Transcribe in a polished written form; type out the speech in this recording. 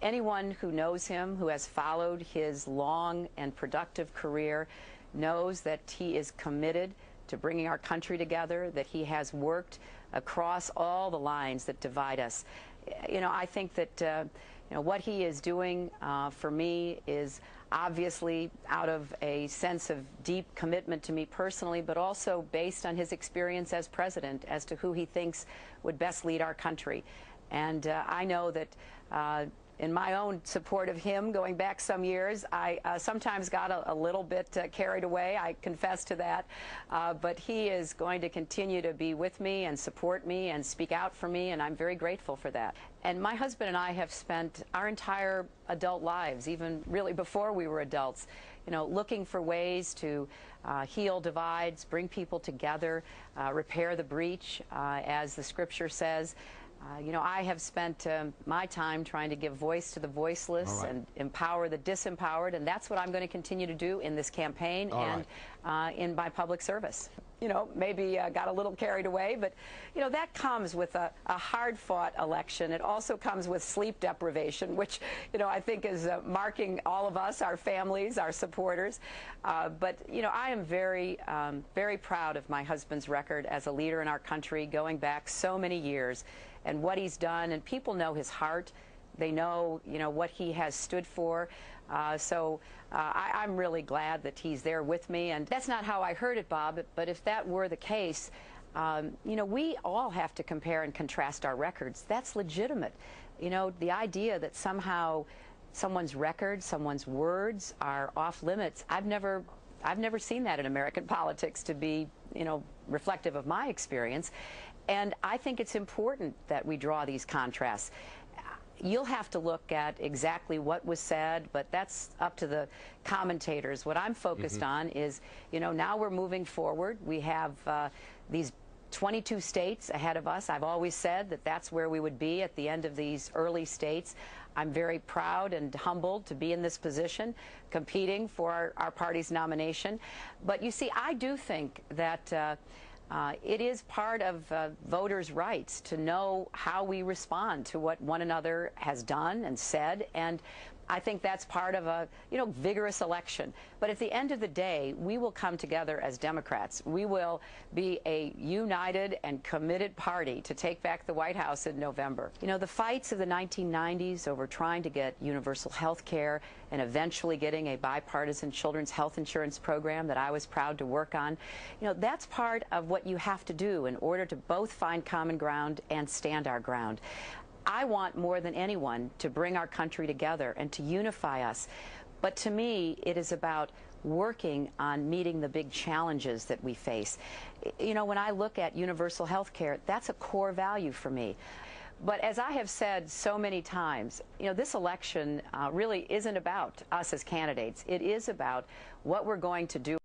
Anyone who knows him, who has followed his long and productive career, knows that he is committed to bringing our country together, that he has worked across all the lines that divide us. I think that what he is doing for me is obviously out of a sense of deep commitment to me personally, but also based on his experience as president as to who he thinks would best lead our country. And I know that in my own support of him going back some years, I sometimes got a little bit carried away. I confess to that. But he is going to continue to be with me and support me and speak out for me, and I'm very grateful for that. And my husband and I have spent our entire adult lives, even really before we were adults, looking for ways to heal divides, bring people together, repair the breach, as the scripture says. I have spent my time trying to give voice to the voiceless and empower the disempowered, and that's what I'm going to continue to do in this campaign in my public service. Maybe got a little carried away, but, that comes with a hard-fought election. It also comes with sleep deprivation, which, I think is marking all of us, our families, our supporters. But, I am very, very proud of my husband's record as a leader in our country, going back so many years, and what he's done. And people know his heart. They know, what he has stood for. I'm really glad that he's there with me. And that's not how I heard it, Bob, but if that were the case, we all have to compare and contrast our records. That's legitimate. The idea that somehow someone's record, someone's words are off limits, I've never seen that in American politics to be, reflective of my experience. And I think it's important that we draw these contrasts. You'll have to look at exactly what was said, but that's up to the commentators. What I'm focused on is, now we're moving forward. We have these 22 states ahead of us. I've always said that that's where we would be at the end of these early states. I'm very proud and humbled to be in this position, competing for our party's nomination. But you see, I do think that it is part of voters' rights to know how we respond to what one another has done and said, and I think that's part of a vigorous election. But at the end of the day, we will come together as Democrats. We will be a united and committed party to take back the White House in November. The fights of the 1990s over trying to get universal health care and eventually getting a bipartisan children's health insurance program that I was proud to work on, that's part of what you have to do in order to both find common ground and stand our ground. I want more than anyone to bring our country together and to unify us. But to me, it is about working on meeting the big challenges that we face. When I look at universal health care, that's a core value for me. But as I have said so many times, this election really isn't about us as candidates. It is about what we're going to do.